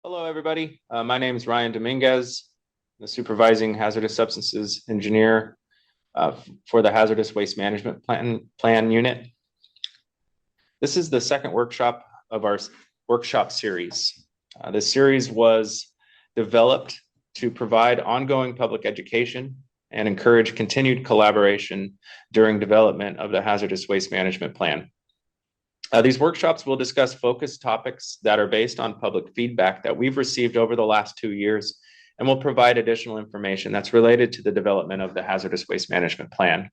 Hello, everybody. My name is Ryan Dominguez, the Supervising Hazardous Substances Engineer for the Hazardous Waste Management Plan Unit. This is the second workshop of our workshop series. This series was developed to provide ongoing public education and encourage continued collaboration during development of the Hazardous Waste Management Plan. These workshops will discuss focused topics that are based on public feedback that we've received over the last 2 years, and will provide additional information that's related to the development of the Hazardous Waste Management Plan.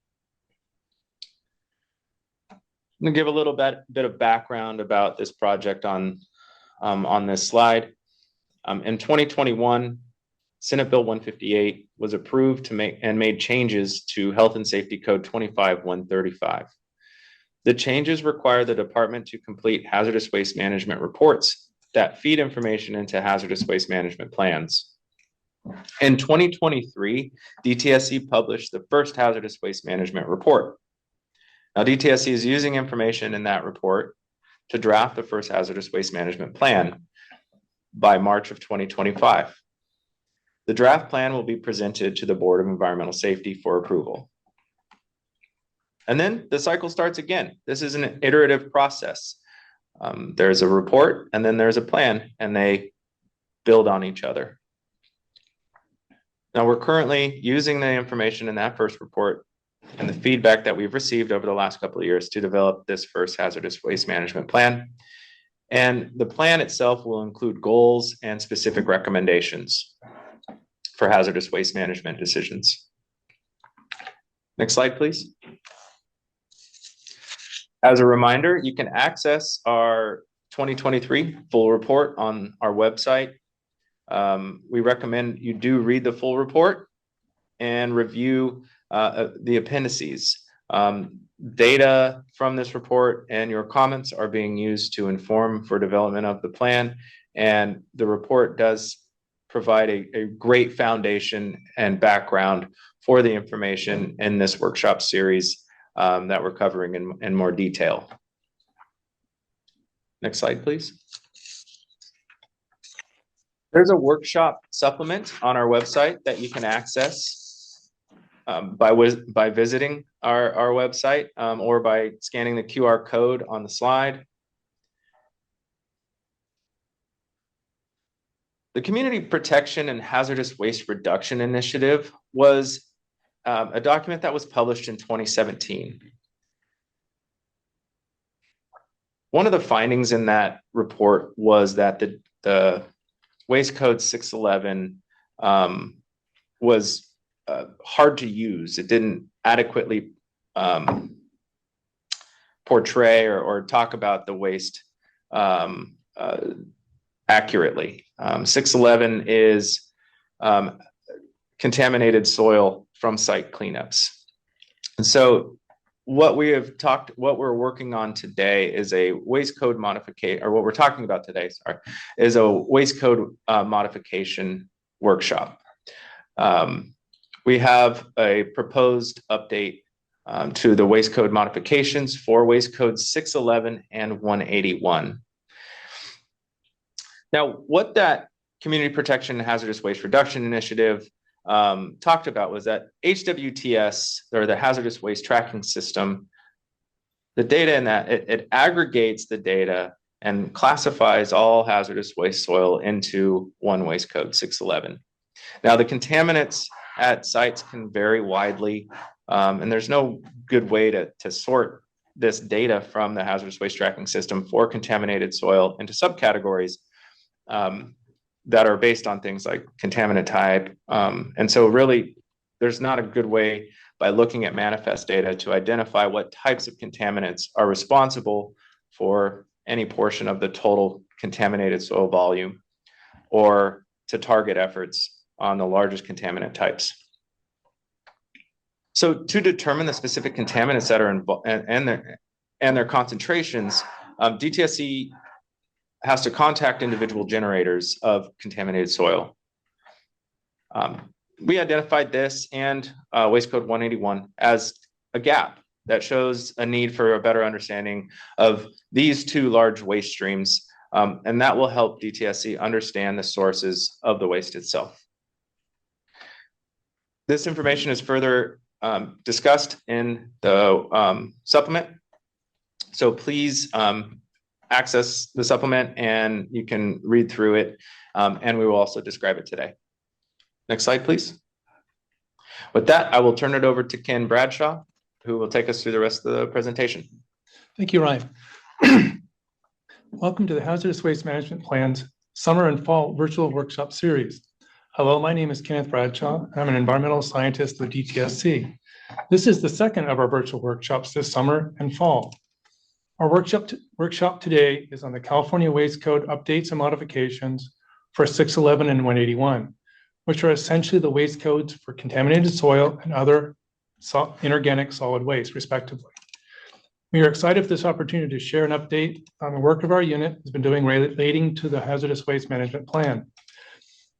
I'm going to give a little bit of background about this project on this slide. In 2021, Senate Bill 158 was approved to made changes to Health and Safety Code 25-135. The changes require the department to complete hazardous waste management reports that feed information into hazardous waste management plans. In 2023, DTSC published the first hazardous waste management report. Now, DTSC is using information in that report to draft the first hazardous waste management plan by March of 2025. The draft plan will be presented to the Board of Environmental Safety for approval. And then the cycle starts again. This is an iterative process. There's a report and then there's a plan, and they build on each other. Now, we're currently using the information in that first report and the feedback that we've received over the last couple of years to develop this first hazardous waste management plan. And the plan itself will include goals and specific recommendations for hazardous waste management decisions. Next slide, please. As a reminder, you can access our 2023 full report on our website. We recommend you do read the full report and review the appendices. Data from this report and your comments are being used to inform for development of the plan, and the report does provide a great foundation and background for the information in this workshop series that we're covering in more detail. Next slide, please. There's a workshop supplement on our website that you can access by visiting our website or by scanning the QR code on the slide. The Community Protection and Hazardous Waste Reduction Initiative was a document that was published in 2017. One of the findings in that report was that the Waste Code 611 was hard to use. It didn't adequately portray or talk about the waste accurately. 611 is contaminated soil from site cleanups. And so what we're working on today is a waste code modification, or what we're talking about today, is a waste code modification workshop. We have a proposed update to the waste code modifications for waste codes 611 and 181. Now, what that Community Protection and Hazardous Waste Reduction Initiative talked about was that HWTS, or the Hazardous Waste Tracking System, the data in that, it aggregates the data and classifies all hazardous waste soil into one waste code 611. Now, the contaminants at sites can vary widely, and there's no good way to sort this data from the hazardous waste tracking system for contaminated soil into subcategories that are based on things like contaminant type. And so really, there's not a good way by looking at manifest data to identify what types of contaminants are responsible for any portion of the total contaminated soil volume, or to target efforts on the largest contaminant types. So to determine the specific contaminants that are involved and their concentrations, DTSC has to contact individual generators of contaminated soil. We identified this and Waste Code 181 as a gap that shows a need for a better understanding of these two large waste streams And that will help DTSC understand the sources of the waste itself. This information is further discussed in the supplement. So please access the supplement and you can read through it, and we will also describe it today. Next slide, please. With that, I will turn it over to Ken Bradshaw, who will take us through the rest of the presentation. Thank you, Ryan. Welcome to the Hazardous Waste Management Plan's Summer and Fall Virtual Workshop Series. Hello, my name is Kenneth Bradshaw. I'm an environmental scientist with DTSC. This is the second of our virtual workshops this summer and fall. Our workshop today is on the California Waste Code updates and modifications for 611 and 181, which are essentially the waste codes for contaminated soil and other inorganic solid waste, respectively. We are excited for this opportunity to share an update on the work of our unit has been doing relating to the Hazardous Waste Management Plan.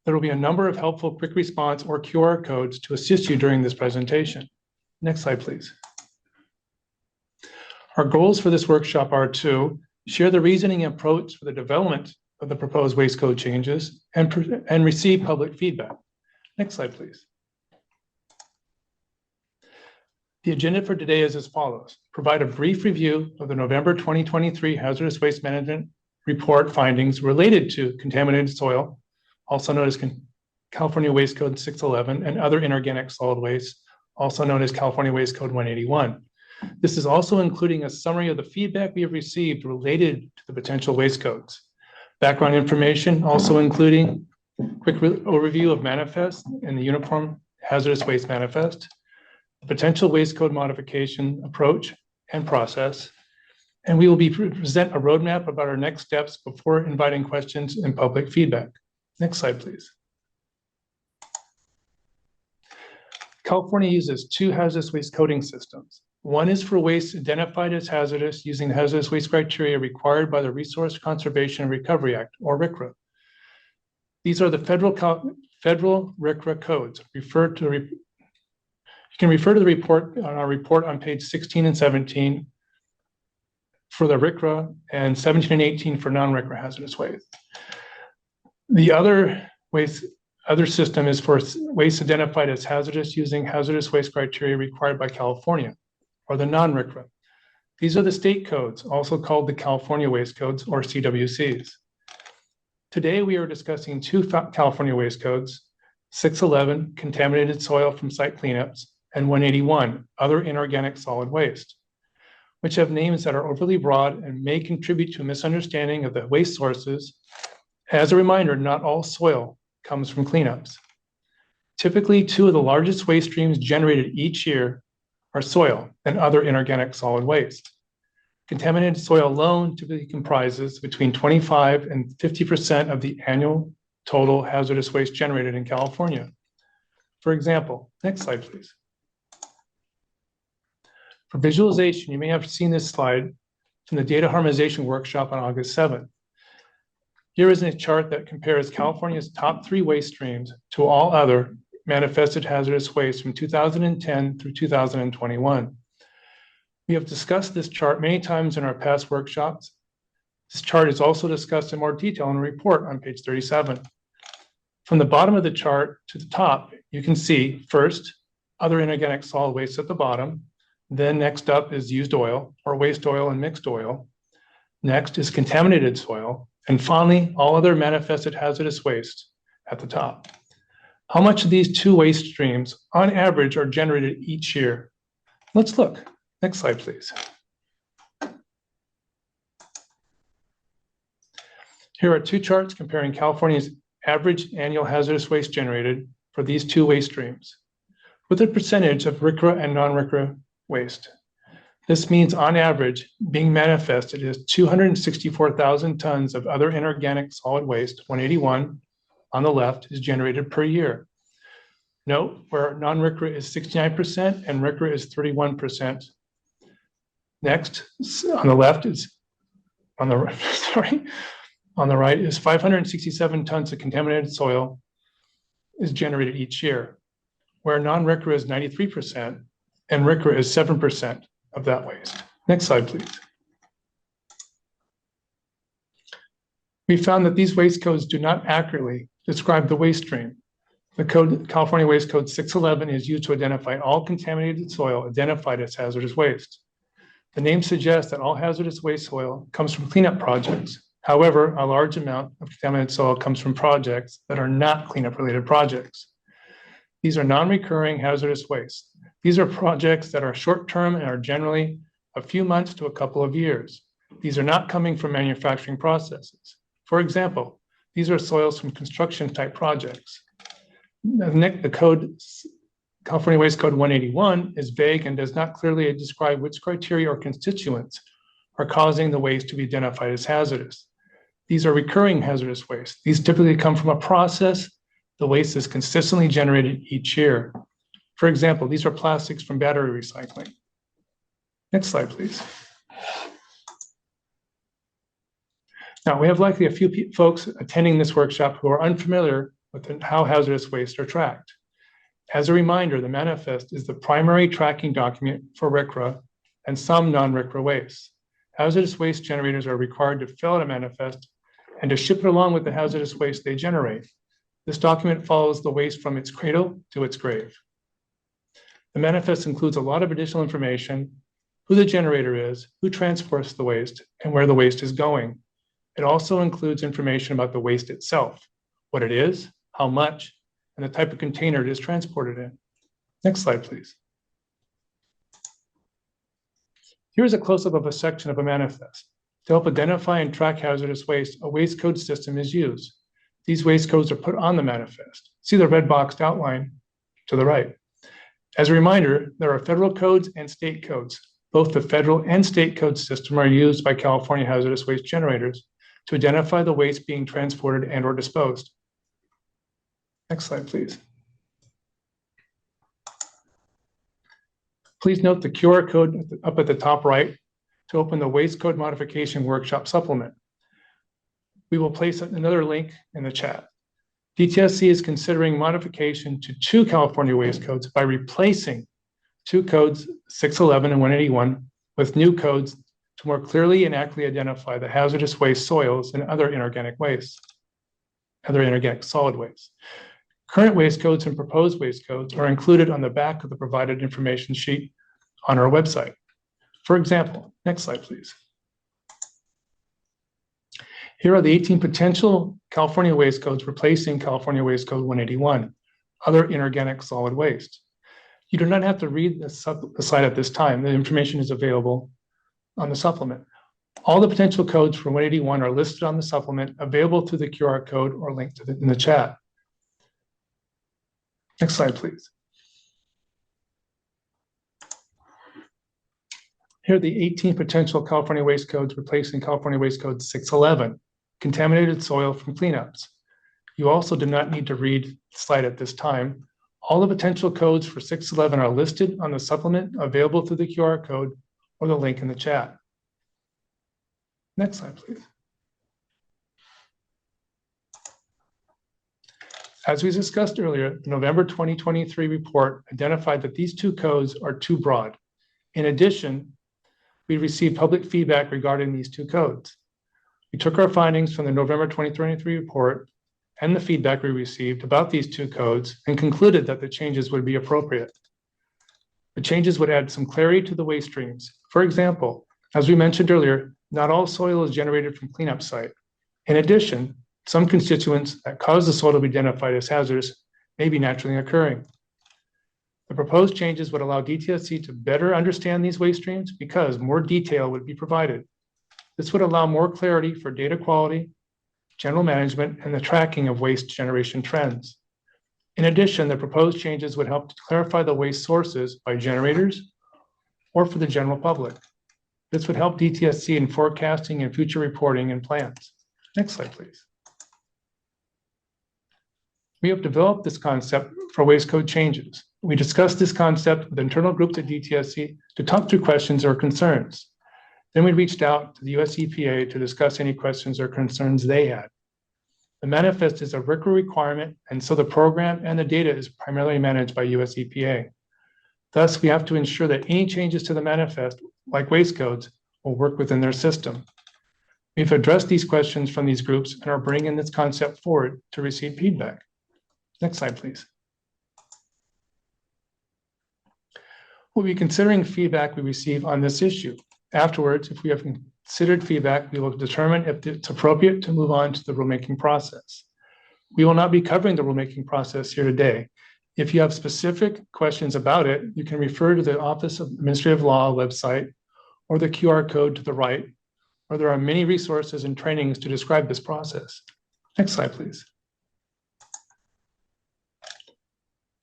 There will be a number of helpful quick response or QR codes to assist you during this presentation. Next slide, please. Our goals for this workshop are to share the reasoning and approach for the development of the proposed waste code changes and receive public feedback. Next slide, please. The agenda for today is as follows. Provide a brief review of the November 2023 Hazardous Waste Management Report findings related to contaminated soil, also known as California Waste Code 611, and other inorganic solid waste, also known as California Waste Code 181. This is also including a summary of the feedback we have received related to the potential waste codes. Background information, also including quick overview of manifest and the Uniform Hazardous Waste Manifest, the potential waste code modification approach and process, and we will present a roadmap about our next steps before inviting questions and public feedback. Next slide, please. California uses two hazardous waste coding systems. One is for waste identified as hazardous using the hazardous waste criteria required by the Resource Conservation and Recovery Act, or RCRA. These are the federal RCRA codes. You can refer to the report on our report on page 16 and 17 for the RCRA and 17 and 18 for non-RCRA hazardous waste. The other system is for waste identified as hazardous using hazardous waste criteria required by California, or the non-RCRA. These are the state codes, also called the California Waste Codes, or CWCs. Today, we are discussing two California waste codes, 611, contaminated soil from site cleanups, and 181, other inorganic solid waste, which have names that are overly broad and may contribute to a misunderstanding of the waste sources. As a reminder, not all soil comes from cleanups. Typically, two of the largest waste streams generated each year are soil and other inorganic solid waste. Contaminated soil alone typically comprises between 25 and 50% of the annual total hazardous waste generated in California. For example, next slide, please. For visualization, you may have seen this slide from the data harmonization workshop on August 7th. Here is a chart that compares California's top 3 waste streams to all other manifested hazardous waste from 2010 through 2021. We have discussed this chart many times in our past workshops. This chart is also discussed in more detail in a report on page 37. From the bottom of the chart to the top, you can see first, other inorganic solid waste at the bottom. Then next up is used oil or waste oil and mixed oil. Next is contaminated soil. And finally, all other manifested hazardous waste at the top. How much of these two waste streams on average are generated each year? Let's look. Next slide, please. Here are two charts comparing California's average annual hazardous waste generated for these two waste streams with a percentage of RCRA and non-RCRA waste. This means on average, being manifested is 264,000 tons of other inorganic solid waste, 181 on the left, is generated per year. Note where non-RCRA is 69% and RCRA is 31%. Next, on the left is, on the right is 567 tons of contaminated soil is generated each year, where non-RCRA is 93% and RCRA is 7% of that waste. Next slide, please. We found that these waste codes do not accurately describe the waste stream. The code, California Waste Code 611, is used to identify all contaminated soil identified as hazardous waste. The name suggests that all hazardous waste soil comes from cleanup projects. However, a large amount of contaminated soil comes from projects that are not cleanup-related projects. These are non-recurring hazardous wastes. These are projects that are short-term and are generally a few months to a couple of years. These are not coming from manufacturing processes. For example, these are soils from construction-type projects. The code, California Waste Code 181, is vague and does not clearly describe which criteria or constituents are causing the waste to be identified as hazardous. These are recurring hazardous wastes. These typically come from a process. The waste is consistently generated each year. For example, these are plastics from battery recycling. Next slide, please. Now, we have likely a few folks attending this workshop who are unfamiliar with how hazardous wastes are tracked. As a reminder, the manifest is the primary tracking document for RCRA and some non-RCRA wastes. Hazardous waste generators are required to fill out a manifest and to ship it along with the hazardous waste they generate. This document follows the waste from its cradle to its grave. The manifest includes a lot of additional information: who the generator is, who transports the waste, and where the waste is going. It also includes information about the waste itself, what it is, how much, and the type of container it is transported in. Next slide, please. Here's a close-up of a section of a manifest. To help identify and track hazardous waste, a waste code system is used. These waste codes are put on the manifest. See the red boxed outline to the right. As a reminder, there are federal codes and state codes. Both the federal and state code system are used by California hazardous waste generators to identify the waste being transported and or disposed. Next slide, please. Please note the QR code up at the top right to open the Waste Code Modification Workshop Supplement. We will place another link in the chat. DTSC is considering modification to 2 California waste codes by replacing 2 codes, 611 and 181, with new codes to more clearly and accurately identify the hazardous waste soils and other inorganic wastes, other inorganic solid wastes. Current waste codes and proposed waste codes are included on the back of the provided information sheet on our website. For example, next slide, please. Here are the 18 potential California waste codes replacing California Waste Code 181, other inorganic solid waste. You do not have to read the slide at this time. The information is available on the supplement. All the potential codes for 181 are listed on the supplement, available through the QR code or link in the chat. Next slide, please. Here are the 18 potential California waste codes replacing California Waste Code 611, contaminated soil from cleanups. You also do not need to read the slide at this time. All the potential codes for 611 are listed on the supplement available through the QR code or the link in the chat. Next slide, please. As we discussed earlier, the November 2023 report identified that these 2 codes are too broad. In addition, we received public feedback regarding these 2 codes. We took our findings from the November 2023 report and the feedback we received about these 2 codes and concluded that the changes would be appropriate. The changes would add some clarity to the waste streams. For example, as we mentioned earlier, not all soil is generated from cleanup site. In addition, some constituents that cause the soil to be identified as hazardous may be naturally occurring. The proposed changes would allow DTSC to better understand these waste streams because more detail would be provided. This would allow more clarity for data quality, general management, and the tracking of waste generation trends. In addition, the proposed changes would help to clarify the waste sources by generators or for the general public. This would help DTSC in forecasting and future reporting and plans. Next slide, please. We have developed this concept for waste code changes. We discussed this concept with internal groups at DTSC to talk through questions or concerns. Then we reached out to the US EPA to discuss any questions or concerns they had. The manifest is a RCRA requirement, and so the program and the data is primarily managed by US EPA. Thus, we have to ensure that any changes to the manifest, like waste codes, will work within their system. We've addressed these questions from these groups and are bringing this concept forward to receive feedback. Next slide, please. We'll be considering feedback we receive on this issue. Afterwards, if we have considered feedback, we will determine if it's appropriate to move on to the rulemaking process. We will not be covering the rulemaking process here today. If you have specific questions about it, you can refer to the Office of Administrative Law website or the QR code to the right, or there are many resources and trainings to describe this process. Next slide, please.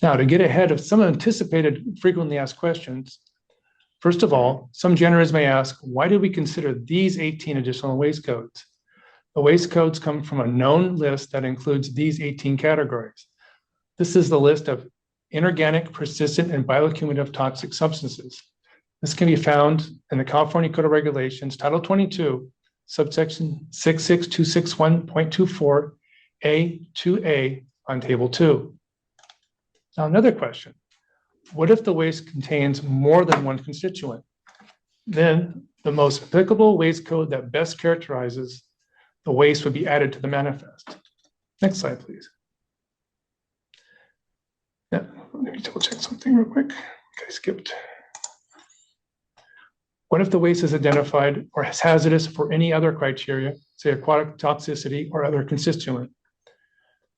Now, to get ahead of some anticipated frequently asked questions, first of all, some generators may ask, why did we consider these 18 additional waste codes? The waste codes come from a known list that includes these 18 categories. This is the list of inorganic, persistent, and bioaccumulative toxic substances. This can be found in the California Code of Regulations, Title 22, subsection 66261.24, A2A on Table 2. Now, another question. What if the waste contains more than one constituent? Then the most applicable waste code that best characterizes the waste would be added to the manifest. Next slide, please. Yeah, let me double check something real quick. Okay, skipped. What if the waste is identified or is hazardous for any other criteria, say aquatic toxicity or other constituent?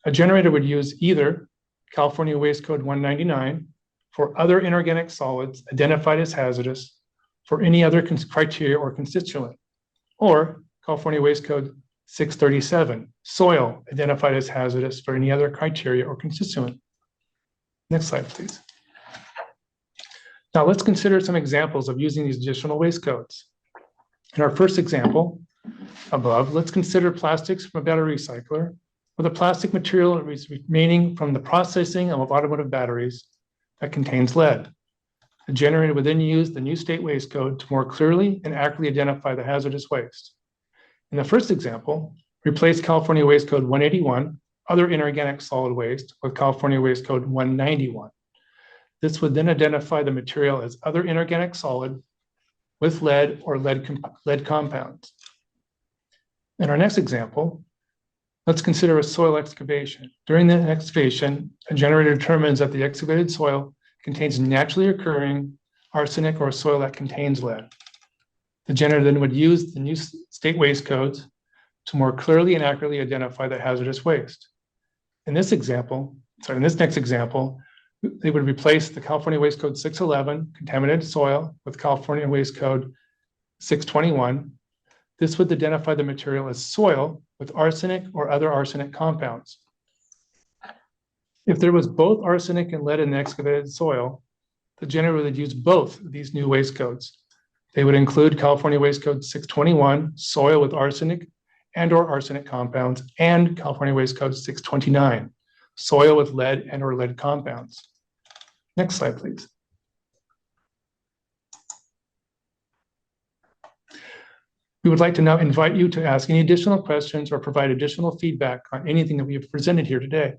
A generator would use either California Waste Code 199 for other inorganic solids identified as hazardous for any other criteria or constituent, or California Waste Code 637, soil identified as hazardous for any other criteria or constituent. Next slide, please. Now let's consider some examples of using these additional waste codes. In our first example above, let's consider plastics from a battery recycler or the plastic material remaining from the processing of automotive batteries that contains lead. The generator would then use the new state waste code to more clearly and accurately identify the hazardous waste. In the first example, replace California Waste Code 181, other inorganic solid waste, with California Waste Code 191. This would then identify the material as other inorganic solid with lead or lead compounds. In our next example, let's consider a soil excavation. During the excavation, a generator determines that the excavated soil contains naturally occurring arsenic or soil that contains lead. The generator then would use the new state waste codes to more clearly and accurately identify the hazardous waste. In this next example, they would replace the California Waste Code 611, contaminated soil, with California Waste Code 621. This would identify the material as soil with arsenic or other arsenic compounds. If there was both arsenic and lead in the excavated soil, the generator would use both of these new waste codes. They would include California Waste Code 621, soil with arsenic and or arsenic compounds, and California Waste Code 629, soil with lead and or lead compounds. Next slide, please. We would like to now invite you to ask any additional questions or provide additional feedback on anything that we have presented here today.